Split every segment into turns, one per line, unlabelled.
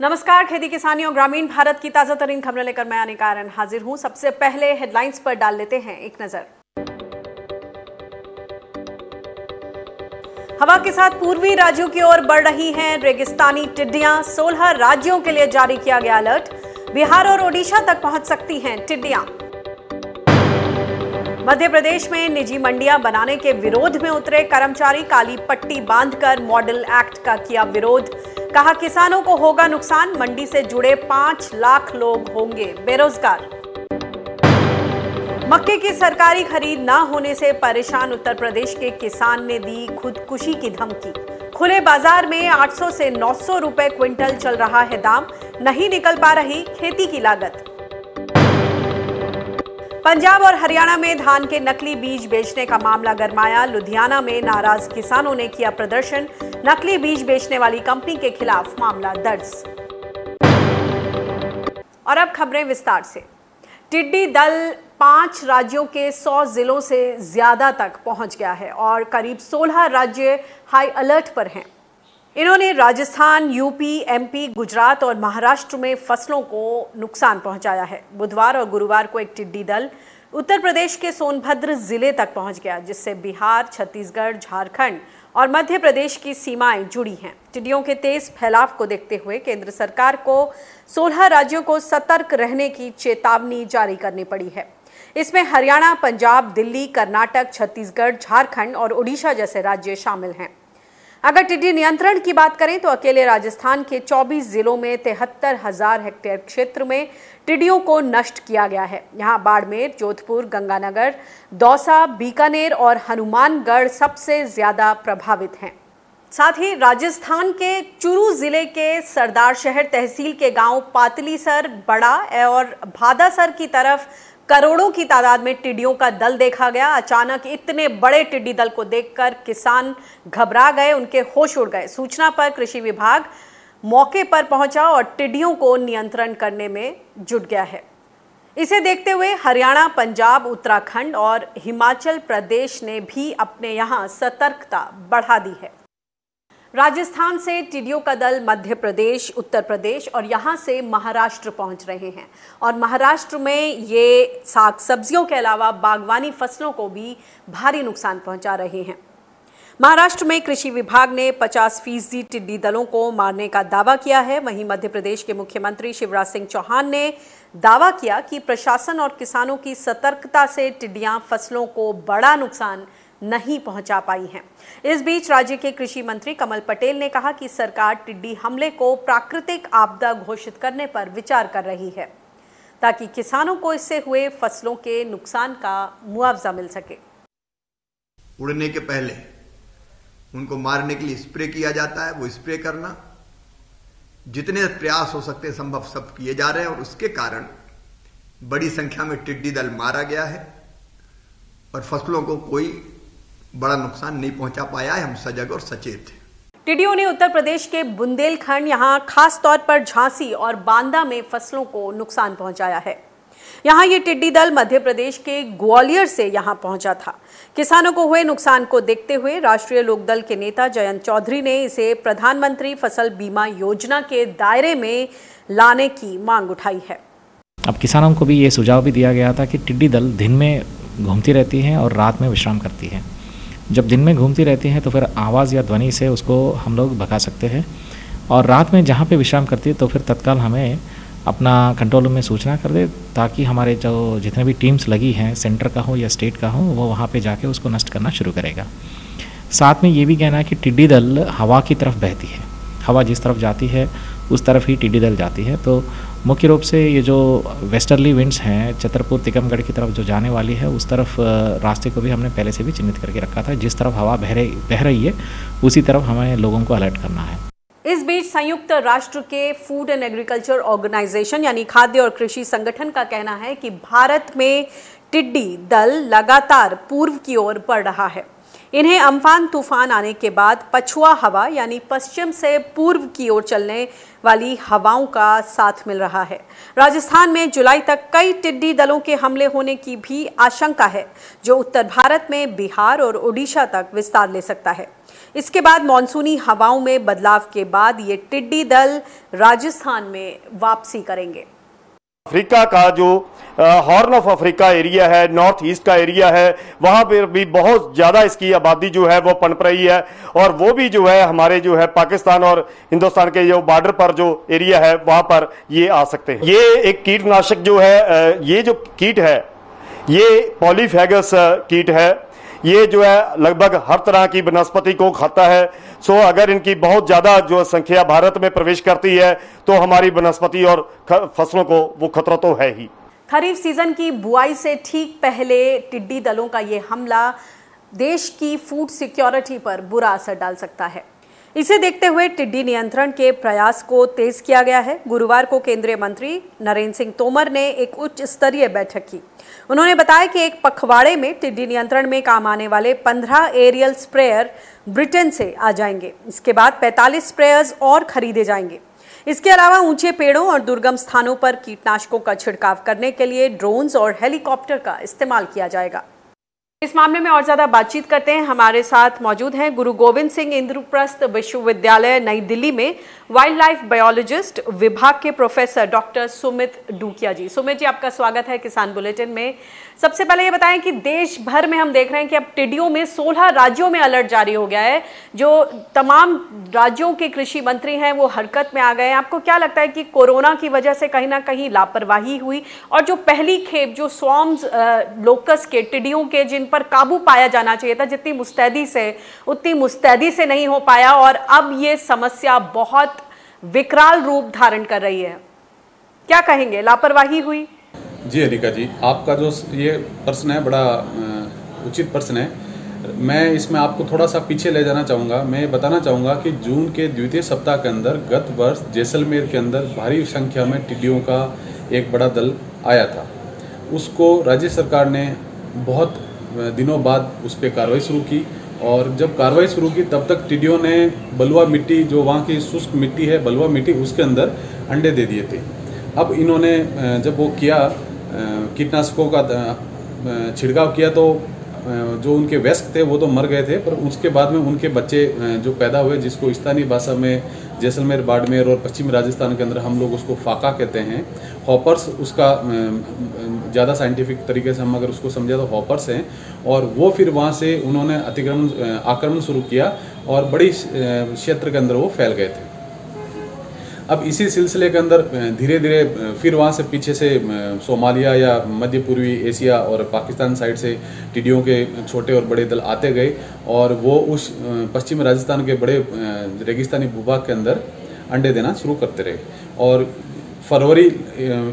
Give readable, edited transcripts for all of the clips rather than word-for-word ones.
नमस्कार। खेती किसानी और ग्रामीण भारत की ताजा तरीन खबरें लेकर मैं अनिका आर्यन हाजिर हूं। सबसे पहले हेडलाइंस पर डाल लेते हैं एक नजर। हवा के साथ पूर्वी राज्यों की ओर बढ़ रही हैं रेगिस्तानी टिड्डियां। 16 राज्यों के लिए जारी किया गया अलर्ट। बिहार और ओडिशा तक पहुंच सकती हैं टिड्डियां। मध्य प्रदेश में निजी मंडियां बनाने के विरोध में उतरे कर्मचारी। काली पट्टी बांधकर मॉडल एक्ट का किया विरोध। कहा किसानों को होगा नुकसान। मंडी से जुड़े 5 लाख लोग होंगे बेरोजगार। मक्के की सरकारी खरीद न होने से परेशान उत्तर प्रदेश के किसान ने दी खुदकुशी की धमकी। खुले बाजार में 800 से 900 रुपए क्विंटल चल रहा है दाम। नहीं निकल पा रही खेती की लागत। पंजाब और हरियाणा में धान के नकली बीज बेचने का मामला गरमाया। लुधियाना में नाराज किसानों ने किया प्रदर्शन। नकली बीज बेचने वाली कंपनी के खिलाफ मामला दर्ज। और अब खबरें विस्तार से। टिड्डी दल 5 राज्यों के 100 जिलों से ज्यादा तक पहुंच गया है और करीब 16 राज्य हाई अलर्ट पर हैं। इन्होंने राजस्थान, यूपी, एमपी, गुजरात और महाराष्ट्र में फसलों को नुकसान पहुंचाया है। बुधवार और गुरुवार को एक टिड्डी दल उत्तर प्रदेश के सोनभद्र जिले तक पहुंच गया, जिससे बिहार, छत्तीसगढ़, झारखंड और मध्य प्रदेश की सीमाएं जुड़ी हैं। टिड्डियों के तेज फैलाव को देखते हुए केंद्र सरकार को 16 राज्यों को सतर्क रहने की चेतावनी जारी करनी पड़ी है। इसमें हरियाणा, पंजाब, दिल्ली, कर्नाटक, छत्तीसगढ़, झारखंड और ओडिशा जैसे राज्य शामिल हैं। अगर टिड्डी नियंत्रण की बात करें तो अकेले राजस्थान के 24 जिलों में 73,000 हेक्टेयर क्षेत्र में टिड्डियों को नष्ट किया गया है। यहां बाड़मेर, जोधपुर, गंगानगर, दौसा, बीकानेर और हनुमानगढ़ सबसे ज्यादा प्रभावित हैं। साथ ही राजस्थान के चुरू जिले के सरदार शहर तहसील के गांव पातलीसर, बड़ा और भादासर की तरफ करोड़ों की तादाद में टिड्डियों का दल देखा गया। अचानक इतने बड़े टिड्डी दल को देखकर किसान घबरा गए, उनके होश उड़ गए। सूचना पर कृषि विभाग मौके पर पहुंचा और टिड्डियों को नियंत्रण करने में जुट गया है। इसे देखते हुए हरियाणा, पंजाब, उत्तराखंड और हिमाचल प्रदेश ने भी अपने यहां सतर्कता बढ़ा दी है। राजस्थान से टिड्डियों का दल मध्य प्रदेश, उत्तर प्रदेश और यहां से महाराष्ट्र पहुंच रहे हैं और महाराष्ट्र में ये साग सब्जियों के अलावा बागवानी फसलों को भी भारी नुकसान पहुंचा रहे हैं। महाराष्ट्र में कृषि विभाग ने 50% टिड्डी दलों को मारने का दावा किया है। वहीं मध्य प्रदेश के मुख्यमंत्री शिवराज सिंह चौहान ने दावा किया कि प्रशासन और किसानों की सतर्कता से टिड्डियां फसलों को बड़ा नुकसान नहीं पहुंचा पाई हैं। इस बीच राज्य के कृषि मंत्री कमल पटेल ने कहा कि सरकार टिड्डी हमले को प्राकृतिक आपदा घोषित करने पर विचार कर रही है ताकि किसानों को इससे हुए फसलों के नुकसान का मुआवजा मिल सके।
उड़ने के पहले उनको मारने के लिए स्प्रे किया जाता है, वो स्प्रे करना, जितने प्रयास हो सकते संभव सब किए जा रहे हैं और उसके कारण बड़ी संख्या में टिड्डी दल मारा गया है और फसलों को कोई बड़ा नुकसान नहीं पहुंचा पाया है। हम सजग और सचेत हैं।
टिड्डियों ने उत्तर प्रदेश के बुंदेलखंड, यहां खास तौर पर झांसी और बांदा में फसलों को नुकसान पहुंचाया है। यहां ये टिड्डी दल मध्य प्रदेश के ग्वालियर से यहां पहुंचा था। किसानों को हुए नुकसान को देखते हुए राष्ट्रीय लोकदल के नेता जयंत चौधरी ने इसे प्रधानमंत्री फसल बीमा योजना के दायरे में लाने की मांग उठाई है।
अब किसानों को भी ये सुझाव भी दिया गया था कि टिड्डी दल दिन में घूमती रहती हैं और रात में विश्राम करती हैं। जब दिन में घूमती रहती हैं तो फिर आवाज़ या ध्वनि से उसको हम लोग भगा सकते हैं और रात में जहाँ पे विश्राम करती है तो फिर तत्काल हमें अपना कंट्रोल रूम में सूचना कर दे ताकि हमारे जो जितने भी टीम्स लगी हैं, सेंटर का हो या स्टेट का हो, वो वहाँ पे जाके उसको नष्ट करना शुरू करेगा। साथ में ये भी कहना है कि टिड्डी दल हवा की तरफ बहती है। हवा जिस तरफ जाती है उस तरफ ही टिड्डी दल जाती है। तो मुख्य रूप से ये जो वेस्टर्ली विंड्स हैं, छतरपुर टिकमगढ़ की तरफ जो जाने वाली है, उस तरफ रास्ते को भी हमने पहले से भी चिन्हित करके रखा था। जिस तरफ हवा बह रही है उसी तरफ हमें लोगों को अलर्ट करना है।
इस बीच संयुक्त राष्ट्र के फूड एंड एग्रीकल्चर ऑर्गेनाइजेशन यानी खाद्य और कृषि संगठन का कहना है कि भारत में टिड्डी दल लगातार पूर्व की ओर बढ़ रहा है। इन्हें अम्फान तूफान आने के बाद पछुआ हवा यानी पश्चिम से पूर्व की ओर चलने वाली हवाओं का साथ मिल रहा है। राजस्थान में जुलाई तक कई टिड्डी दलों के हमले होने की भी आशंका है, जो उत्तर भारत में बिहार और ओडिशा तक विस्तार ले सकता है। इसके बाद मॉनसूनी हवाओं में बदलाव के बाद ये टिड्डी दल राजस्थान में वापसी करेंगे।
अफ्रीका का जो हॉर्न ऑफ अफ्रीका एरिया है, नॉर्थ ईस्ट का एरिया है, वहां पर भी बहुत ज्यादा इसकी आबादी जो है वो पनप रही है और वो भी जो है हमारे जो है पाकिस्तान और हिंदुस्तान के जो बॉर्डर पर जो एरिया है वहां पर ये आ सकते हैं। ये एक कीटनाशक जो है, ये जो कीट है ये पॉलीफेगस कीट है। ये जो है लगभग हर तरह की वनस्पति को खाता है। सो अगर इनकी बहुत ज्यादा जो संख्या भारत में प्रवेश करती है तो हमारी वनस्पति और फसलों को वो खतरा तो है ही।
खरीफ सीजन की बुआई से ठीक पहले टिड्डी दलों का ये हमला देश की फूड सिक्योरिटी पर बुरा असर डाल सकता है। इसे देखते हुए टिड्डी नियंत्रण के प्रयास को तेज किया गया है। गुरुवार को केंद्रीय मंत्री नरेंद्र सिंह तोमर ने एक उच्च स्तरीय बैठक की। उन्होंने बताया कि एक पखवाड़े में टिड्डी नियंत्रण में काम आने वाले 15 एरियल स्प्रेयर ब्रिटेन से आ जाएंगे। इसके बाद 45 स्प्रेयर्स और खरीदे जाएंगे। इसके अलावा ऊंचे पेड़ों और दुर्गम स्थानों पर कीटनाशकों का छिड़काव करने के लिए ड्रोन्स और हेलीकॉप्टर का इस्तेमाल किया जाएगा। इस मामले में और ज्यादा बातचीत करते हैं। हमारे साथ मौजूद हैं गुरु गोविंद सिंह इंद्रप्रस्थ विश्वविद्यालय नई दिल्ली में वाइल्ड लाइफ बायोलॉजिस्ट विभाग के प्रोफेसर डॉक्टर सुमित डूकिया जी। सुमित जी, आपका स्वागत है किसान बुलेटिन में। सबसे पहले ये बताएं कि देश भर में हम देख रहे हैं कि अब टिड्डियों में 16 राज्यों में अलर्ट जारी हो गया है। जो तमाम राज्यों के कृषि मंत्री हैं वो हरकत में आ गए हैं। आपको क्या लगता है कि कोरोना की वजह से कहीं ना कहीं लापरवाही हुई और जो पहली खेप जो स्वॉर्म्स लोकस के टिड्डियों के जिन पर काबू पाया जाना चाहिए था जितनी मुस्तैदी से उतनी मुस्तैदी से नहीं हो पाया और अब ये समस्या बहुत विकराल रूप धारण कर रही है, क्या कहेंगे? लापरवाही हुई?
जी अनिका जी, आपका जो ये प्रश्न है बड़ा उचित प्रश्न है। मैं इसमें आपको थोड़ा सा पीछे ले जाना चाहूँगा। मैं बताना चाहूँगा कि जून के द्वितीय सप्ताह के अंदर गत वर्ष जैसलमेर के अंदर भारी संख्या में टिड्डियों का एक बड़ा दल आया था। उसको राज्य सरकार ने बहुत दिनों बाद उस पर कार्रवाई शुरू की और जब कार्रवाई शुरू की तब तक टिड्डियों ने बलुआ मिट्टी, जो वहाँ की शुष्क मिट्टी है बलुआ मिट्टी, उसके अंदर अंडे दे दिए थे। अब इन्होंने जब वो किया कीटनाशकों का छिड़काव किया तो जो उनके वयस्क थे वो तो मर गए थे, पर उसके बाद में उनके बच्चे जो पैदा हुए, जिसको स्थानीय भाषा में जैसलमेर, बाड़मेर और पश्चिमी राजस्थान के अंदर हम लोग उसको फाका कहते हैं, हॉपर्स, उसका ज़्यादा साइंटिफिक तरीके से हम अगर उसको समझे तो हॉपर्स हैं। और वो फिर वहाँ से उन्होंने आक्रमण शुरू किया और बड़ी क्षेत्र के अंदर वो फैल गए थे। अब इसी सिलसिले के अंदर धीरे धीरे फिर वहाँ से पीछे से सोमालिया या मध्य पूर्वी एशिया और पाकिस्तान साइड से टिड्डियों के छोटे और बड़े दल आते गए और वो उस पश्चिमी राजस्थान के बड़े रेगिस्तानी भूभाग के अंदर अंडे देना शुरू करते रहे। और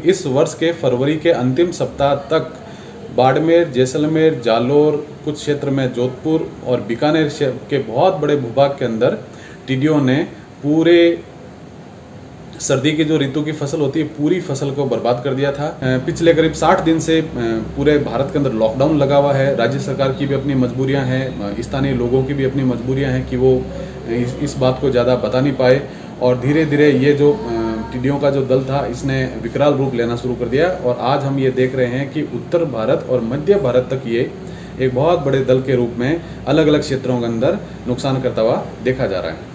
इस वर्ष के फरवरी के अंतिम सप्ताह तक बाड़मेर, जैसलमेर, जालोर, कुछ क्षेत्र में जोधपुर और बीकानेर के बहुत बड़े भूभाग के अंदर टिड्डियों ने पूरे सर्दी की जो ऋतु की फसल होती है पूरी फसल को बर्बाद कर दिया था। पिछले करीब 60 दिन से पूरे भारत के अंदर लॉकडाउन लगा हुआ है। राज्य सरकार की भी अपनी मजबूरियां हैं, स्थानीय लोगों की भी अपनी मजबूरियां हैं कि वो इस बात को ज़्यादा बता नहीं पाए और धीरे धीरे ये जो टिड्डियों का जो दल था इसने विकराल रूप लेना शुरू कर दिया और आज हम ये देख रहे हैं कि उत्तर भारत और मध्य भारत तक ये एक बहुत बड़े दल के रूप में अलग अलग क्षेत्रों के अंदर नुकसान करता हुआ देखा जा रहा है।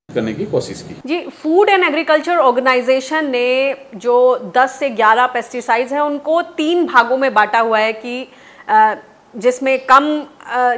करने की कोशिश की
जी। फूड एंड एग्रीकल्चर ऑर्गेनाइजेशन ने जो 10 से 11 पेस्टिसाइड्स हैं उनको 3 भागों में बांटा हुआ है कि जिसमें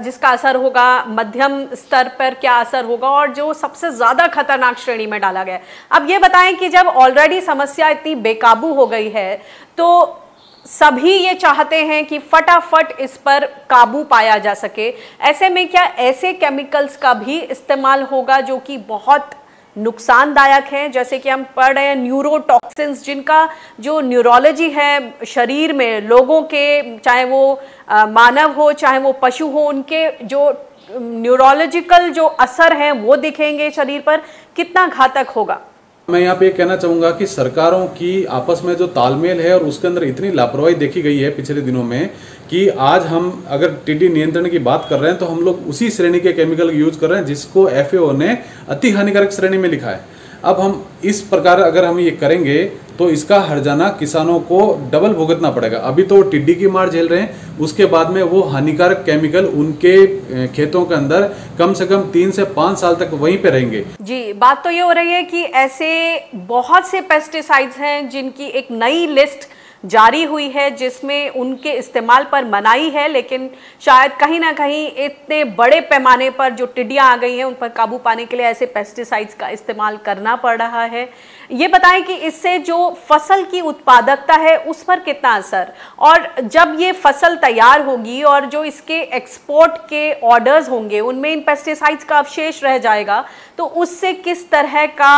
जिसका असर होगा, मध्यम स्तर पर क्या असर होगा और जो सबसे ज्यादा खतरनाक श्रेणी में डाला गया है। अब ये बताएं कि जब ऑलरेडी समस्या इतनी बेकाबू हो गई है तो सभी ये चाहते हैं कि फटाफट इस पर काबू पाया जा सके। ऐसे में क्या ऐसे केमिकल्स का भी इस्तेमाल होगा जो कि बहुत नुकसानदायक हैं, जैसे कि हम पढ़ रहे हैं न्यूरोटॉक्सिन्स, जिनका जो न्यूरोलॉजी है शरीर में लोगों के, चाहे वो मानव हो चाहे वो पशु हो, उनके जो न्यूरोलॉजिकल जो असर हैं वो दिखेंगे शरीर पर, कितना घातक होगा?
मैं यहाँ पे कहना चाहूंगा कि सरकारों की आपस में जो तालमेल है और उसके अंदर इतनी लापरवाही देखी गई है पिछले दिनों में कि आज हम अगर टिड्डी नियंत्रण की बात कर रहे हैं तो हम लोग उसी श्रेणी के केमिकल यूज कर रहे हैं जिसको FAO ने अति हानिकारक श्रेणी में लिखा है। अब हम इस प्रकार अगर हम ये करेंगे तो इसका हर्जाना किसानों को डबल भुगतना पड़ेगा। अभी तो टिड्डी की मार झेल रहे हैं, उसके बाद में वो हानिकारक केमिकल उनके खेतों के अंदर कम से कम 3 से 5 साल तक वहीं पे रहेंगे।
जी, बात तो ये हो रही है कि ऐसे बहुत से पेस्टिसाइड्स हैं जिनकी एक नई लिस्ट जारी हुई है जिसमें उनके इस्तेमाल पर मनाही है, लेकिन शायद कहीं ना कहीं इतने बड़े पैमाने पर जो टिड्डियां आ गई हैं उन पर काबू पाने के लिए ऐसे पेस्टिसाइड्स का इस्तेमाल करना पड़ रहा है। ये बताएं कि इससे जो फसल की उत्पादकता है उस पर कितना असर, और जब ये फसल तैयार होगी और जो इसके एक्सपोर्ट के ऑर्डर्स होंगे उनमें इन पेस्टिसाइड्स का अवशेष रह जाएगा, तो उससे किस तरह का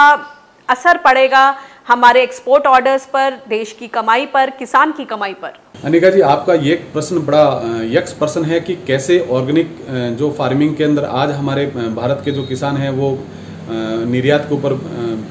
असर पड़ेगा हमारे एक्सपोर्ट ऑर्डर्स पर, देश की कमाई पर, किसान की कमाई पर?
अनिका जी, आपका ये प्रश्न बड़ा यक्ष प्रश्न है कि कैसे ऑर्गेनिक जो फार्मिंग के अंदर आज हमारे भारत के जो किसान हैं वो निर्यात के ऊपर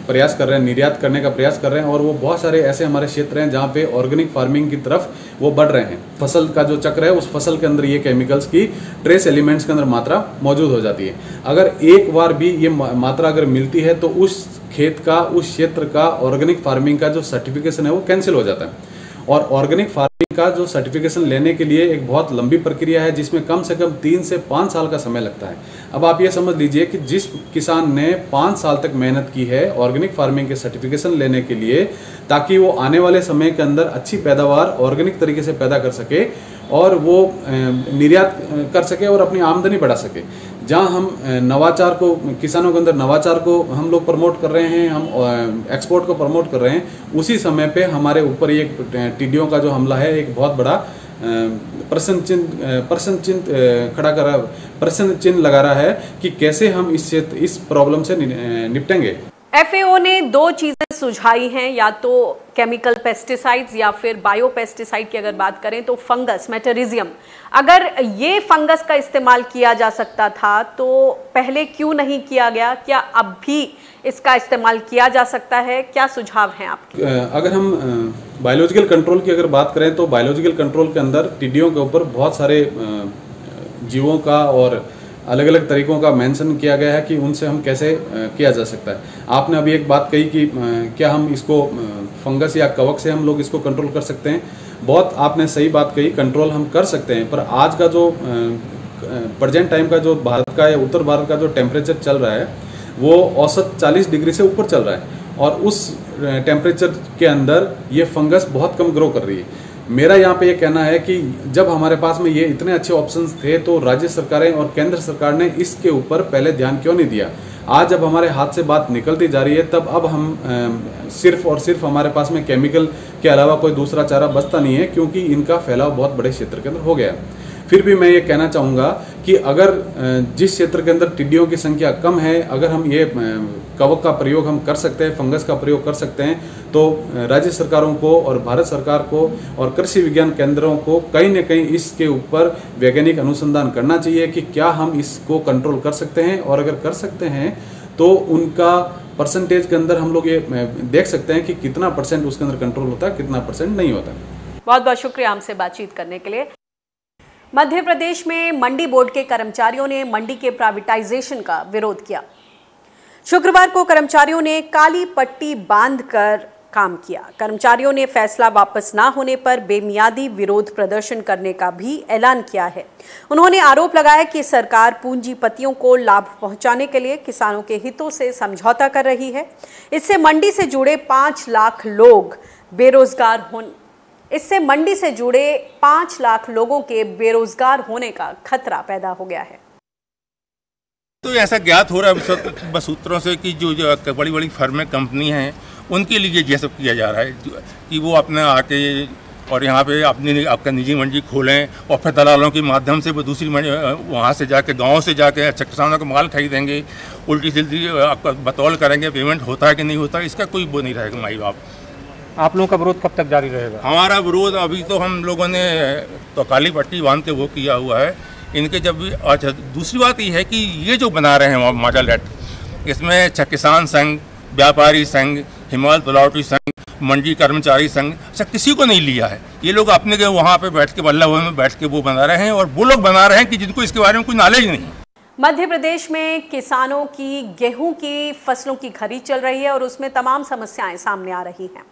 प्रयास कर रहे हैं, निर्यात करने का प्रयास कर रहे हैं, और वो बहुत सारे ऐसे हमारे क्षेत्र हैं जहाँ पे ऑर्गेनिक फार्मिंग की तरफ वो बढ़ रहे हैं। फसल का जो चक्र है उस फसल के अंदर ये केमिकल्स की ट्रेस एलिमेंट्स के अंदर मात्रा मौजूद हो जाती है। अगर एक बार भी ये मात्रा अगर मिलती है तो उस खेत का, उस क्षेत्र का ऑर्गेनिक फार्मिंग का जो सर्टिफिकेशन है वो कैंसिल हो जाता है। और ऑर्गेनिक फार्मिंग का जो सर्टिफिकेशन लेने के लिए एक बहुत लंबी प्रक्रिया है जिसमें कम से कम 3 से 5 साल का समय लगता है। अब आप ये समझ लीजिए कि जिस किसान ने 5 साल तक मेहनत की है ऑर्गेनिक फार्मिंग के सर्टिफिकेशन लेने के लिए, ताकि वो आने वाले समय के अंदर अच्छी पैदावार ऑर्गेनिक तरीके से पैदा कर सके और वो निर्यात कर सके और अपनी आमदनी बढ़ा सके। जहाँ हम नवाचार को, किसानों के अंदर नवाचार को हम लोग प्रमोट कर रहे हैं, हम एक्सपोर्ट को प्रमोट कर रहे हैं, उसी समय पे हमारे ऊपर ये टिड्डियों का जो हमला है एक बहुत बड़ा प्रश्न चिन्ह लगा रहा है कि कैसे हम इस प्रॉब्लम से निपटेंगे।
FAO ने 2 चीजें सुझाई हैं, या तो केमिकल पेस्टिसाइड्स या फिर बायो पेस्टिसाइड की अगर बात करें तो फंगस, मेटरिजियम। अगर ये फंगस का इस्तेमाल किया जा सकता था तो पहले क्यों नहीं किया गया? क्या अब भी इसका इस्तेमाल किया जा सकता है? क्या सुझाव हैं आपके?
अगर हम बायोलॉजिकल कंट्रोल की अगर बात करें तो बायोलॉजिकल कंट्रोल के अंदर टिड्डियों के ऊपर बहुत सारे जीवों का और अलग अलग तरीकों का मेंशन किया गया है कि उनसे हम कैसे किया जा सकता है। आपने अभी एक बात कही कि क्या हम इसको फंगस या कवक से हम लोग इसको कंट्रोल कर सकते हैं। बहुत आपने सही बात कही, कंट्रोल हम कर सकते हैं, पर आज का जो प्रेजेंट टाइम का जो भारत का या उत्तर भारत का जो टेम्परेचर चल रहा है वो औसत 40 डिग्री से ऊपर चल रहा है, और उस टेम्परेचर के अंदर ये फंगस बहुत कम ग्रो कर रही है। मेरा यहाँ पे ये कहना है कि जब हमारे पास में ये इतने अच्छे ऑप्शंस थे तो राज्य सरकारें और केंद्र सरकार ने इसके ऊपर पहले ध्यान क्यों नहीं दिया। आज जब हमारे हाथ से बात निकलती जा रही है तब अब हम सिर्फ और सिर्फ हमारे पास में केमिकल के अलावा कोई दूसरा चारा बचता नहीं है, क्योंकि इनका फैलाव बहुत बड़े क्षेत्र के अंदर हो गया है। फिर भी मैं ये कहना चाहूँगा कि अगर जिस क्षेत्र के अंदर टिड्डियों की संख्या कम है, अगर हम ये कवक का प्रयोग हम कर सकते हैं, फंगस का प्रयोग कर सकते हैं, तो राज्य सरकारों को और भारत सरकार को और कृषि विज्ञान केंद्रों को कहीं न कहीं इसके ऊपर वैज्ञानिक अनुसंधान करना चाहिए कि क्या हम इसको कंट्रोल कर सकते हैं, और अगर कर सकते हैं तो उनका परसेंटेज के अंदर हम लोग ये देख सकते हैं कि कितना परसेंट उसके अंदर कंट्रोल होता है, कितना परसेंट नहीं होता।
बहुत बहुत शुक्रिया हमसे बातचीत करने के लिए। मध्य प्रदेश में मंडी बोर्ड के कर्मचारियों ने मंडी के प्राइवेटाइजेशन का विरोध किया। शुक्रवार को कर्मचारियों ने काली पट्टी बांधकर काम किया। कर्मचारियों ने फैसला वापस ना होने पर बेमियादी विरोध प्रदर्शन करने का भी ऐलान किया है। उन्होंने आरोप लगाया कि सरकार पूंजीपतियों को लाभ पहुंचाने के लिए किसानों के हितों से समझौता कर रही है। इससे मंडी से जुड़े 5 लाख लोग बेरोजगार इससे मंडी से जुड़े 5 लाख लोगों के बेरोजगार होने का खतरा पैदा हो गया है।
तो ऐसा ज्ञात हो रहा है बस सूत्रों से कि जो बड़ी बड़ी फर्में, कंपनी हैं, उनके लिए ये सब किया जा रहा है कि वो अपने आके और यहाँ पे अपनी आपका निजी मंडी खोलें और फिर दलालों के माध्यम से वो दूसरी मंडी वहाँ से जाके, गाँव से जाके अच्छा किसानों का माल खरीदेंगे, उल्टी सीधी आपका बतौल करेंगे, पेमेंट होता है कि नहीं होता, इसका कोई वो नहीं रहेगा। माई बाप,
आप लोगों का विरोध कब तक जारी रहेगा?
हमारा विरोध अभी तो हम लोगों ने तो काली पट्टी बांध के वो किया हुआ है इनके। जब भी अच्छा, दूसरी बात ये है कि ये जो बना रहे हैं मॉडल एक्ट, इसमें किसान संघ, व्यापारी संघ, हिमालय तलावटी संघ, मंडी कर्मचारी संघ, अच्छा किसी को नहीं लिया है। ये लोग अपने वहाँ पे बैठ के बल्ला में बैठ के वो बना रहे हैं, और वो लोग बना रहे हैं कि जिनको इसके बारे में कोई नॉलेज नहीं।
मध्य प्रदेश में किसानों की गेहूं की फसलों की खरीद चल रही है और उसमें तमाम समस्याएं सामने आ रही हैं।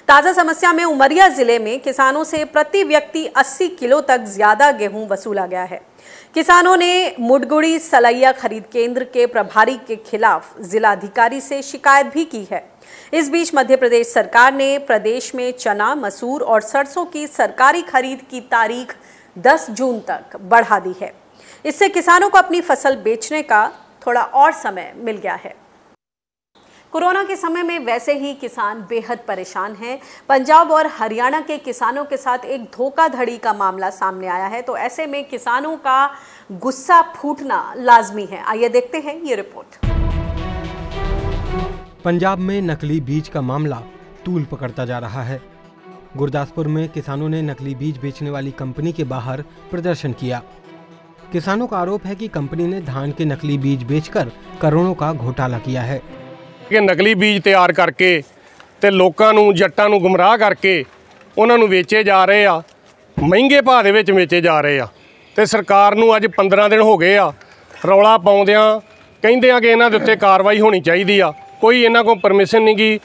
ताजा समस्या में उमरिया जिले में किसानों से प्रति व्यक्ति 80 किलो तक ज्यादा गेहूं वसूला गया है। किसानों ने मुडगुड़ी सलैया खरीद केंद्र के प्रभारी के खिलाफ जिलाधिकारी से शिकायत भी की है। इस बीच मध्य प्रदेश सरकार ने प्रदेश में चना, मसूर और सरसों की सरकारी खरीद की तारीख 10 जून तक बढ़ा दी है। इससे किसानों को अपनी फसल बेचने का थोड़ा और समय मिल गया है। कोरोना के समय में वैसे ही किसान बेहद परेशान हैं। पंजाब और हरियाणा के किसानों के साथ एक धोखाधड़ी का मामला सामने आया है, तो ऐसे में किसानों का गुस्सा फूटना लाजमी है। आइए देखते हैं ये रिपोर्ट।
पंजाब में नकली बीज का मामला तूल पकड़ता जा रहा है। गुरदासपुर में किसानों ने नकली बीज बेचने वाली कंपनी के बाहर प्रदर्शन किया। किसानों का आरोप है कि कंपनी ने धान के नकली बीज बेचकर करोड़ों का घोटाला किया है।
कि नकली बीज तैयार करके ਤੇ ਲੋਕਾਂ ਨੂੰ ਜੱਟਾਂ ਨੂੰ ਗੁੰਮਰਾਹ ਕਰਕੇ ਉਹਨਾਂ ਨੂੰ ਵੇਚੇ ਜਾ ਰਹੇ ਆ, ਮਹਿੰਗੇ ਭਾਅ ਦੇ ਵਿੱਚ ਵੇਚੇ ਜਾ ਰਹੇ ਆ ਤੇ ਸਰਕਾਰ ਨੂੰ ਅੱਜ 15 ਦਿਨ ਹੋ ਗਏ ਆ ਰੌਲਾ ਪਾਉਂਦਿਆਂ ਕਹਿੰਦੇ ਆ ਕਿ ਇਹਨਾਂ ਦੇ ਉੱਤੇ ਕਾਰਵਾਈ ਹੋਣੀ ਚਾਹੀਦੀ ਆ। ਕੋਈ ਇਹਨਾਂ ਕੋਲ ਪਰਮਿਸ਼ਨ ਨਹੀਂ ਗੀ,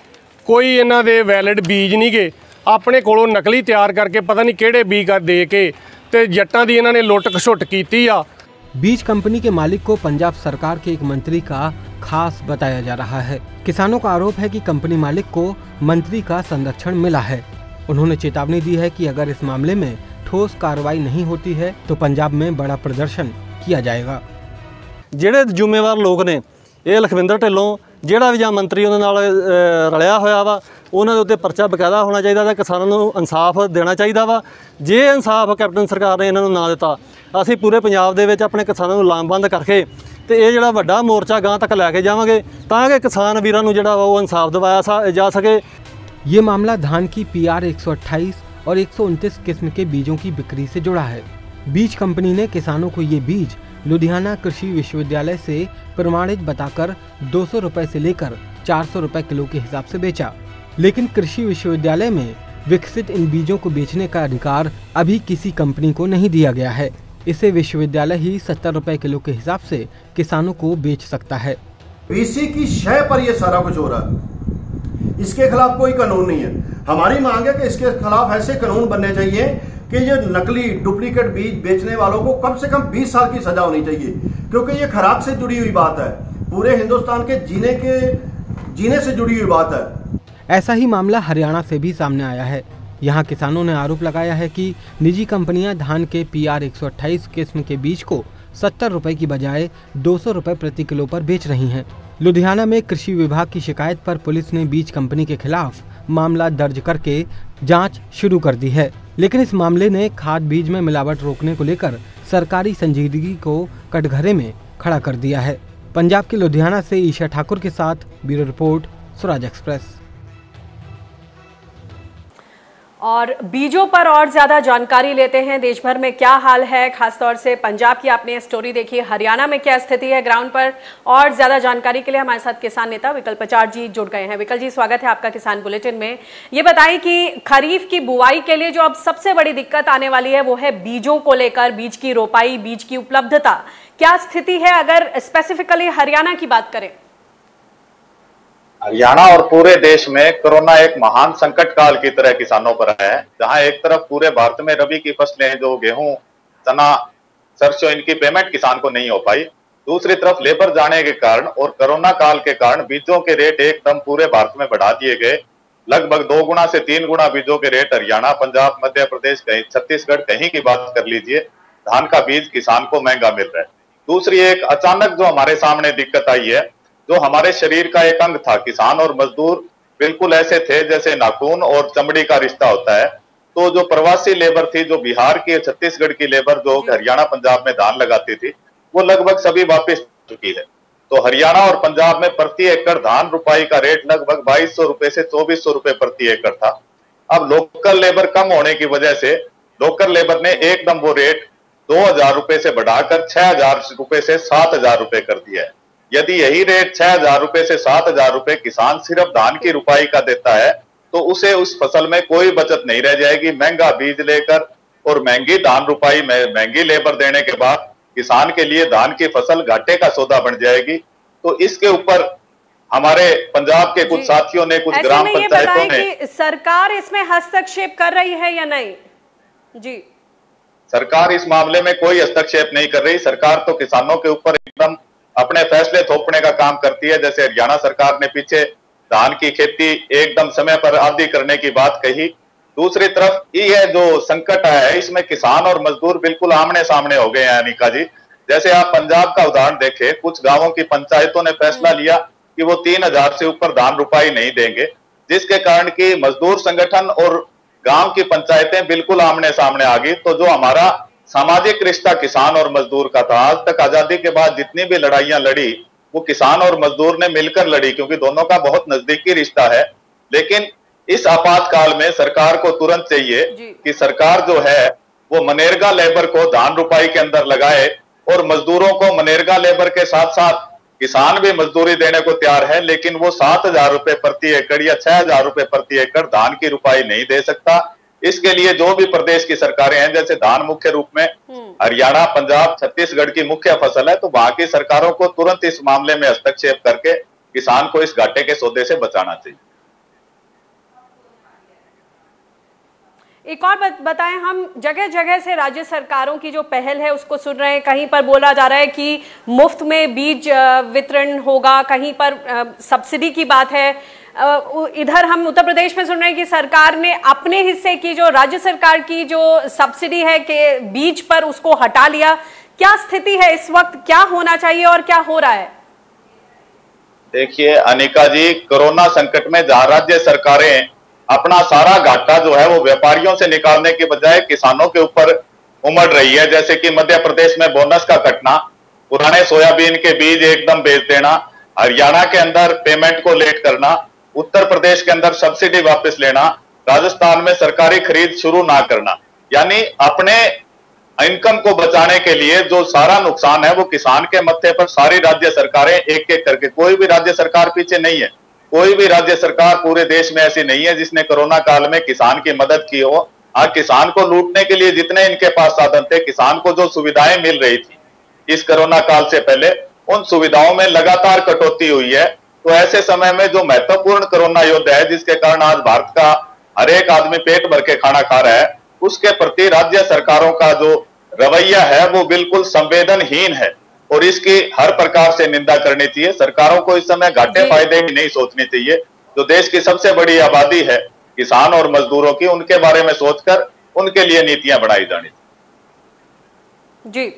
ਕੋਈ ਇਹਨਾਂ ਦੇ ਵੈਲਿਡ ਬੀਜ ਨਹੀਂ ਗੇ, ਆਪਣੇ ਕੋਲੋਂ ਨਕਲੀ ਤਿਆਰ ਕਰਕੇ ਪਤਾ ਨਹੀਂ ਕਿਹੜੇ ਬੀਜ ਦੇ ਕੇ ਤੇ ਜੱਟਾਂ ਦੀ ਇਹਨਾਂ ਨੇ ਲੁੱਟ ਖਸੁੱਟ ਕੀਤੀ ਆ।
बीज कंपनी के मालिक को पंजाब सरकार के एक मंत्री का खास बताया जा रहा है। किसानों का आरोप है कि कंपनी मालिक को मंत्री का संरक्षण मिला है। उन्होंने चेतावनी दी है कि अगर इस मामले में ठोस कार्रवाई नहीं होती है तो पंजाब में बड़ा प्रदर्शन किया जाएगा।
ਜਿਹੜੇ ਜ਼ਿੰਮੇਵਾਰ ਲੋਕ ਨੇ ਇਹ ਲਖਵਿੰਦਰ ਢਿੱਲੋਂ ਜਿਹੜਾ ਵੀ ਜਾਂ ਮੰਤਰੀ ਉਹਨਾਂ ਨਾਲ ਰਲਿਆ ਹੋਇਆ ਵਾ ਉਹਨਾਂ ਦੇ ਉੱਤੇ ਪਰਚਾ ਬਕਾਇਦਾ ਹੋਣਾ ਚਾਹੀਦਾ ਤੇ ਕਿਸਾਨਾਂ ਨੂੰ ਇਨਸਾਫ ਦੇਣਾ ਚਾਹੀਦਾ ਵਾ। ਜੇ ਇਨਸਾਫ ਕੈਪਟਨ ਸਰਕਾਰ ਨੇ ਇਹਨਾਂ ਨੂੰ ਨਾ ਦਿੱਤਾ ਅਸੀਂ ਪੂਰੇ ਪੰਜਾਬ ਦੇ ਵਿੱਚ ਆਪਣੇ ਕਿਸਾਨਾਂ ਨੂੰ ਲਾਮਬੰਦ ਕਰਕੇ ਤੇ ਇਹ ਜਿਹੜਾ ਵੱਡਾ ਮੋਰਚਾ ਗਾਂ ਤੱਕ ਲੈ ਕੇ ਜਾਵਾਂਗੇ ਤਾਂ ਕਿ ਕਿਸਾਨ ਵੀਰਾਂ ਨੂੰ ਜਿਹੜਾ ਵਾ ਉਹ ਇਨਸਾਫ ਦਿਵਾਇਆ ਜਾ ਸਕੇ।
ये मामला धान की PR 128 और 129 किस्म के बीजों की बिक्री से जुड़ा है। बीज कंपनी ने किसानों को ये बीज लुधियाना कृषि विश्वविद्यालय से प्रमाणित बताकर 200 रुपए से लेकर 400 रुपए किलो के हिसाब से बेचा, लेकिन कृषि विश्वविद्यालय में विकसित इन बीजों को बेचने का अधिकार अभी किसी कंपनी को नहीं दिया गया है। इसे विश्वविद्यालय ही 70 रुपए किलो के हिसाब से किसानों को बेच सकता है।
बीसी की शय पर यह सारा कुछ हो रहा है, इसके खिलाफ कोई कानून नहीं है। हमारी मांग है कि इसके खिलाफ ऐसे कानून बनने चाहिए कि ये नकली डुप्लीकेट बीज बेचने वालों को कम से कम 20 साल की सजा होनी चाहिए, क्योंकि ये खराब से जुड़ी हुई बात है, पूरे हिंदुस्तान के जीने से जुड़ी हुई बात है।
ऐसा ही मामला हरियाणा से भी सामने आया है। यहाँ किसानों ने आरोप लगाया है कि निजी कंपनियां धान के PR 128 किस्म के बीज को 70 रुपए की बजाय 200 रुपए प्रति किलो पर बेच रही हैं। लुधियाना में कृषि विभाग की शिकायत पर पुलिस ने बीज कंपनी के खिलाफ मामला दर्ज करके जांच शुरू कर दी है, लेकिन इस मामले ने खाद बीज में मिलावट रोकने को लेकर सरकारी संजीदगी को कटघरे में खड़ा कर दिया है। पंजाब के लुधियाना से ईशा ठाकुर के साथ ब्यूरो रिपोर्ट, स्वराज एक्सप्रेस।
और बीजों पर और ज्यादा जानकारी लेते हैं। देश भर में क्या हाल है, खासतौर से पंजाब की आपने स्टोरी देखी, हरियाणा में क्या स्थिति है ग्राउंड पर, और ज्यादा जानकारी के लिए हमारे साथ किसान नेता विकल्प आचार्य जी जुड़ गए हैं। विकल्प जी, स्वागत है आपका किसान बुलेटिन में। ये बताएं कि खरीफ की बुआई के लिए जो अब सबसे बड़ी दिक्कत आने वाली है वो है बीजों को लेकर, बीज की रोपाई, बीज की उपलब्धता, क्या स्थिति है अगर स्पेसिफिकली हरियाणा की बात करें?
हरियाणा और पूरे देश में कोरोना एक महान संकट काल की तरह किसानों पर है, जहां एक तरफ पूरे भारत में रबी की फसलें जो गेहूं, चना, सरसों, इनकी पेमेंट किसान को नहीं हो पाई, दूसरी तरफ लेबर जाने के कारण और कोरोना काल के कारण बीजों के रेट एकदम पूरे भारत में बढ़ा दिए गए। लगभग 2 गुना से 3 गुना बीजों के रेट हरियाणा, पंजाब, मध्य प्रदेश, कहीं छत्तीसगढ़, कहीं की बात कर लीजिए, धान का बीज किसान को महंगा मिल रहा है। दूसरी एक अचानक जो हमारे सामने दिक्कत आई है, जो हमारे शरीर का एक अंग था, किसान और मजदूर बिल्कुल ऐसे थे जैसे नाखून और चमड़ी का रिश्ता होता है। तो जो प्रवासी लेबर थी, जो बिहार की, छत्तीसगढ़ की लेबर जो हरियाणा पंजाब में धान लगाती थी, वो लगभग सभी वापस चुकी है। तो हरियाणा और पंजाब में प्रति एकड़ धान रुपाई का रेट लगभग 2200 रुपए से 2400 रुपए प्रति एकड़ था। अब लोकल लेबर कम होने की वजह से लोकल लेबर ने एकदम वो रेट 2000 रुपए से बढ़ाकर 6000 रुपए से 7000 रुपए कर दिया है। यदि यही रेट 6000 रुपए से 7000 रुपए किसान सिर्फ धान की रुपाई का देता है, तो उसे उस फसल में कोई बचत नहीं रह जाएगी। महंगा बीज लेकर और महंगी धान रुपाई में महंगी लेबर देने के बाद किसान के लिए धान की फसल घाटे का सौदा बन जाएगी। तो इसके ऊपर हमारे पंजाब के कुछ साथियों ने, कुछ ग्राम पंचायतों ने,
कि सरकार इसमें हस्तक्षेप कर रही है या नहीं? जी,
सरकार इस मामले में कोई हस्तक्षेप नहीं कर रही। सरकार तो किसानों के ऊपर एकदम अपने फैसले थोपने का काम करती है। जैसे हरियाणा सरकार ने पीछे धान की खेती एकदम समय पर आदि करने की बात कही। दूसरी तरफ ये जो संकट आया है, इसमें किसान और मजदूर बिल्कुल आमने सामने हो गए हैं। अनिका जी, जैसे आप पंजाब का उदाहरण देखें, कुछ गांवों की पंचायतों ने फैसला लिया कि वो 3000 से ऊपर धान रुपाई नहीं देंगे, जिसके कारण कि मजदूर संगठन और गांव की पंचायतें बिल्कुल आमने सामने आ गई। तो जो हमारा सामाजिक रिश्ता किसान और मजदूर का था, आज तक आजादी के बाद जितनी भी लड़ाइयां लड़ी वो किसान और मजदूर ने मिलकर लड़ी, क्योंकि दोनों का बहुत नजदीकी रिश्ता है। लेकिन इस आपातकाल में सरकार को तुरंत चाहिए कि सरकार जो है वो मनरेगा लेबर को धान रुपाई के अंदर लगाए और मजदूरों को मनरेगा लेबर के साथ साथ किसान भी मजदूरी देने को तैयार है, लेकिन वो 7000 रुपए प्रति एकड़ या 6000 रुपए प्रति एकड़ धान की रुपाई नहीं दे सकता। इसके लिए जो भी प्रदेश की सरकारें हैं, जैसे धान मुख्य रूप में हरियाणा, पंजाब, छत्तीसगढ़ की मुख्य फसल है, तो वहां की सरकारों को तुरंत इस मामले में हस्तक्षेप करके किसान को इस घाटे के सौदे से बचाना चाहिए।
एक और बताएं, हम जगह जगह से राज्य सरकारों की जो पहल है उसको सुन रहे हैं। कहीं पर बोला जा रहा है कि मुफ्त में बीज वितरण होगा, कहीं पर सब्सिडी की बात है। इधर हम उत्तर प्रदेश में सुन रहे हैं कि सरकार ने अपने हिस्से की जो राज्य सरकार की जो सब्सिडी है के बीज पर उसको हटा लिया। क्या स्थिति है इस वक्त, क्या होना चाहिए और क्या हो रहा है?
देखिए अनिका जी, कोरोना संकट में जहां राज्य सरकारें अपना सारा घाटा जो है वो व्यापारियों से निकालने के बजाय किसानों के ऊपर उमड़ रही है, जैसे कि मध्य प्रदेश में बोनस का कटना, पुराने सोयाबीन के बीज एकदम बेच देना, हरियाणा के अंदर पेमेंट को लेट करना, उत्तर प्रदेश के अंदर सब्सिडी वापस लेना, राजस्थान में सरकारी खरीद शुरू ना करना, यानी अपने इनकम को बचाने के लिए जो सारा नुकसान है वो किसान के मत्थे पर सारी राज्य सरकारें एक एक करके, कोई भी राज्य सरकार पीछे नहीं है, कोई भी राज्य सरकार पूरे देश में ऐसी नहीं है जिसने कोरोना काल में किसान की मदद की हो। आज किसान को लूटने के लिए जितने इनके पास साधन थे, किसान को जो सुविधाएं मिल रही थी इस कोरोना काल से पहले, उन सुविधाओं में लगातार कटौती हुई है। तो ऐसे समय में जो महत्वपूर्ण कोरोना योद्धा है, जिसके कारण आज भारत का हर एक आदमी पेट भर के खाना खा रहा है, उसके प्रति राज्य सरकारों का जो रवैया है वो बिल्कुल संवेदनहीन है और इसकी हर प्रकार से निंदा करनी चाहिए। सरकारों को इस समय घाटे फायदे की नहीं सोचनी चाहिए। जो देश की सबसे बड़ी आबादी है किसान और मजदूरों की, उनके बारे में सोचकर उनके लिए नीतियां बनाई जानी चाहिए।
जी,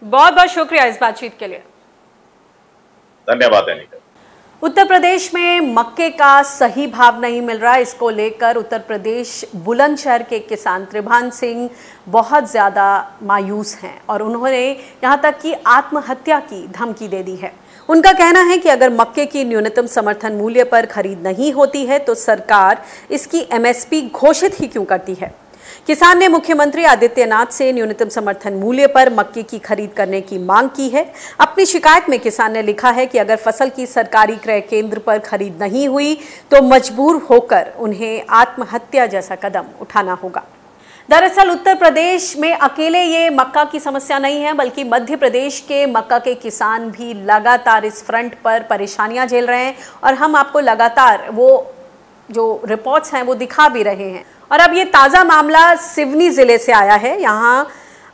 बहुत बहुत शुक्रिया इस बातचीत के लिए।
धन्यवाद अनिका।
उत्तर प्रदेश में मक्के का सही भाव नहीं मिल रहा, इसको लेकर उत्तर प्रदेश बुलंदशहर के किसान त्रिभान सिंह बहुत ज़्यादा मायूस हैं और उन्होंने यहाँ तक कि आत्महत्या की धमकी दे दी है। उनका कहना है कि अगर मक्के की न्यूनतम समर्थन मूल्य पर खरीद नहीं होती है तो सरकार इसकी MSP घोषित ही क्यों करती है। किसान ने मुख्यमंत्री आदित्यनाथ से न्यूनतम समर्थन मूल्य पर मक्के की खरीद करने की मांग की है। अपनी शिकायत में किसान ने लिखा है कि अगर फसल की सरकारी क्रय केंद्र पर खरीद नहीं हुई तो मजबूर होकर उन्हें आत्महत्या जैसा कदम उठाना होगा। दरअसल उत्तर प्रदेश में अकेले ये मक्का की समस्या नहीं है, बल्कि मध्य प्रदेश के मक्का के किसान भी लगातार इस फ्रंट पर परेशानियां झेल रहे हैं और हम आपको लगातार वो जो रिपोर्ट्स हैं वो दिखा भी रहे हैं। और अब ये ताज़ा मामला सिवनी ज़िले से आया है। यहाँ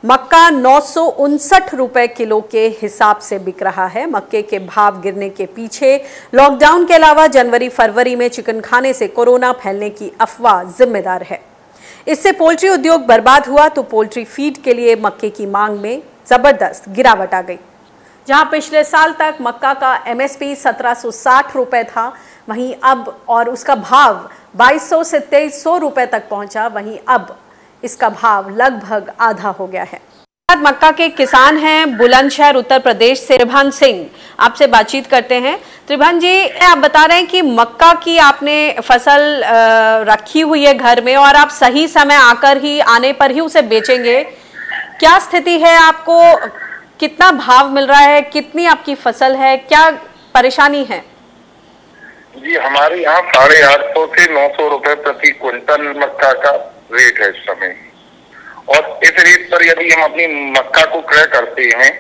मक्का 959 रुपए किलो के हिसाब से बिक रहा है। मक्के के भाव गिरने के पीछे लॉकडाउन के अलावा जनवरी फरवरी में चिकन खाने से कोरोना फैलने की अफवाह जिम्मेदार है। इससे पोल्ट्री उद्योग बर्बाद हुआ तो पोल्ट्री फीड के लिए मक्के की मांग में ज़बरदस्त गिरावट आ गई। जहां पिछले साल तक मक्का का MSP 1760 रुपए था, वहीं अब और उसका भाव 2200 से 2300 रुपए तक पहुंचा, वहीं अब इसका भाव लगभग आधा हो गया है। मक्का के किसान हैं बुलंदशहर उत्तर प्रदेश से त्रिभान सिंह, आपसे बातचीत करते हैं। त्रिभान जी, आप बता रहे हैं कि मक्का की आपने फसल रखी हुई है घर में और आप सही समय आने पर ही उसे बेचेंगे। क्या स्थिति है, आपको कितना भाव मिल रहा है, कितनी आपकी फसल है, क्या परेशानी है?
जी, हमारे यहाँ 850 से 900 रुपए प्रति क्विंटल मक्का का रेट है इस समय और इस रेट पर यदि हम अपनी मक्का को क्रय करते हैं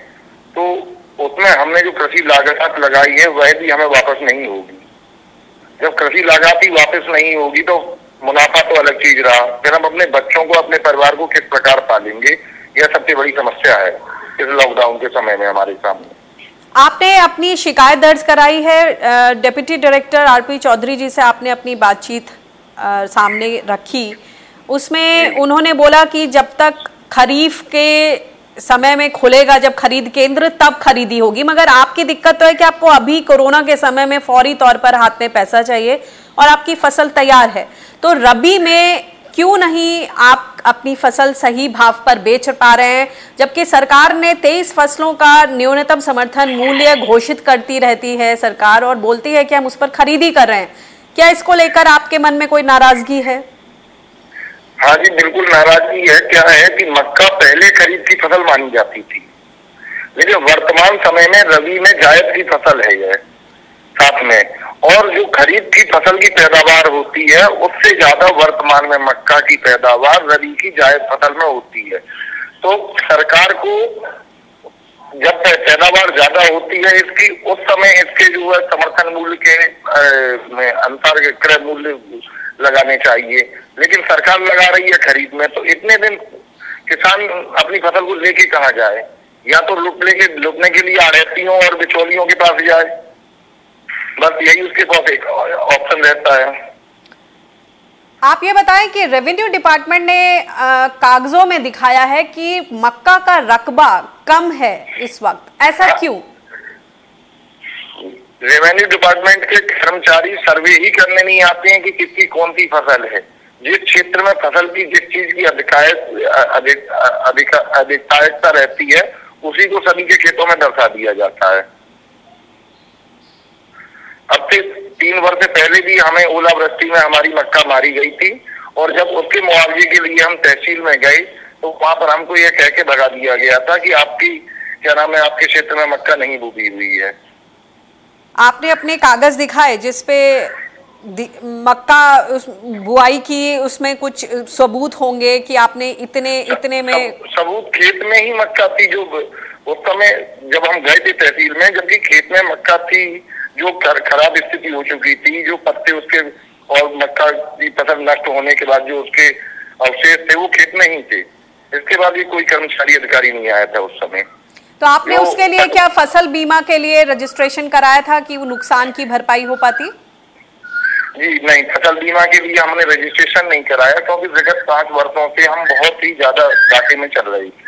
तो उसमें हमने जो कृषि लागत लगाई है वह भी हमें वापस नहीं होगी। जब कृषि लागत ही वापस नहीं होगी तो मुनाफा तो अलग चीज रहा, फिर हम अपने बच्चों को, अपने परिवार को किस प्रकार पालेंगे, यह सबसे बड़ी समस्या है इस लॉकडाउन के समय में हमारे सामने।
आपने अपनी शिकायत दर्ज कराई है, डिप्टी डायरेक्टर आरपी चौधरी जी से आपने अपनी बातचीत सामने रखी, उसमें उन्होंने बोला कि जब तक खरीफ के समय में खुलेगा, जब खरीद केंद्र, तब खरीदी होगी। मगर आपकी दिक्कत तो है कि आपको अभी कोरोना के समय में फौरी तौर पर हाथ में पैसा चाहिए और आपकी फसल तैयार है, तो रबी में क्यों नहीं आप अपनी फसल सही भाव पर बेच पा रहे हैं, जबकि सरकार ने 23 फसलों का न्यूनतम समर्थन मूल्य घोषित करती रहती है सरकार और बोलती है कि हम उस पर खरीदी कर रहे हैं। क्या इसको लेकर आपके मन में कोई नाराजगी है?
हाँ जी, बिल्कुल नाराजगी है। क्या है कि मक्का पहले खरीद की फसल मानी जाती थी, लेकिन वर्तमान समय में रबी में जायद की फसल है यह साथ में, और जो खरीद की फसल की पैदावार होती है उससे ज्यादा वर्तमान में मक्का की पैदावार रबी की जायद फसल में होती है। तो सरकार को जब पैदावार ज्यादा होती है इसकी, उस समय इसके जो है समर्थन मूल्य के अनुसार क्रय मूल्य लगाने चाहिए, लेकिन सरकार लगा रही है खरीद में, तो इतने दिन किसान अपनी फसल को लेके कहाँ जाए? या तो लुटने के लिए आढ़तियों और बिचौलियों के पास जाए, बस यही उसके पास एक ऑप्शन रहता है।
आप ये बताएं कि रेवेन्यू डिपार्टमेंट ने कागजों में दिखाया है कि मक्का का रकबा कम है इस वक्त, ऐसा क्यों?
रेवेन्यू डिपार्टमेंट के कर्मचारी सर्वे ही करने नहीं आते हैं कि किसकी कौन सी फसल है। जिस क्षेत्र में फसल की जिस चीज की अधिकारिता रहती है उसी को सभी के खेतों में दर्शा दिया जाता है। अब से 3 वर्ष पहले भी हमें ओलावृष्टि में हमारी मक्का मारी गई थी, और जब उसके मुआवजे के लिए हम तहसील में गए तो वहां पर हमको ये कह के भगा दिया गया था कि आपकी क्या नाम है, आपके क्षेत्र में मक्का नहीं बुनी हुई है।
आपने अपने कागज दिखाए जिसपे मक्का बुआई की, उसमें कुछ सबूत होंगे कि आपने इतने में
सबूत खेत में ही मक्का थी जो उस समय जब हम गए थे तहसील में, जबकि खेत में मक्का थी जो खराब स्थिति हो चुकी थी, जो पत्ते उसके और मक्का की फसल नष्ट होने के बाद जो उसके अवशेष थे वो खेत में ही थे। इसके बाद भी कोई कर्मचारी अधिकारी नहीं आया था उस समय।
तो आपने उसके लिए क्या फसल बीमा के लिए रजिस्ट्रेशन कराया था कि वो नुकसान की भरपाई हो पाती?
जी नहीं, फसल बीमा के लिए हमने रजिस्ट्रेशन नहीं कराया, क्योंकि विगत 5 वर्षों से हम बहुत ही ज्यादा घाटे में चल रही थी,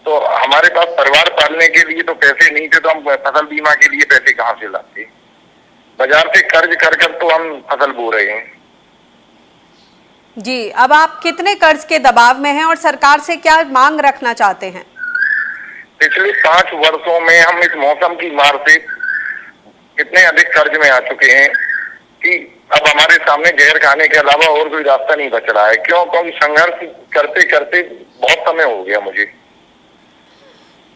तो हमारे पास परिवार पालने के लिए तो पैसे नहीं थे, तो हम फसल बीमा के लिए पैसे कहाँ से लाते? बाजार से कर्ज कर कर तो हम फसल बो रहे हैं।
जी, अब आप कितने कर्ज के दबाव में हैं और सरकार से क्या मांग रखना चाहते हैं?
पिछले 5 वर्षों में हम इस मौसम की मार से इतने अधिक कर्ज में आ चुके हैं कि अब हमारे सामने जहर खाने के अलावा और कोई रास्ता नहीं बच रहा है। क्यों? क्योंकि संघर्ष करते करते बहुत समय हो गया मुझे।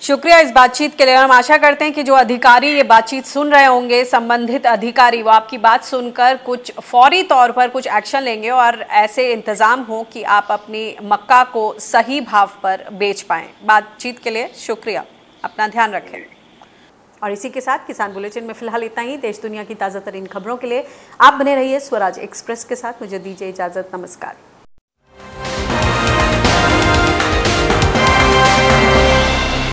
शुक्रिया इस बातचीत के लिए। हम आशा करते हैं कि जो अधिकारी ये बातचीत सुन रहे होंगे, संबंधित अधिकारी, वो आपकी बात सुनकर कुछ फौरी तौर पर कुछ एक्शन लेंगे और ऐसे इंतजाम हो कि आप अपनी मक्का को सही भाव पर बेच पाएं। बातचीत के लिए शुक्रिया, अपना ध्यान रखें। और इसी के साथ किसान बुलेटिन में फिलहाल इतना ही। देश दुनिया की ताज़ा तरीन खबरों के लिए आप बने रहिए स्वराज एक्सप्रेस के साथ। मुझे दीजिए इजाज़त, नमस्कार।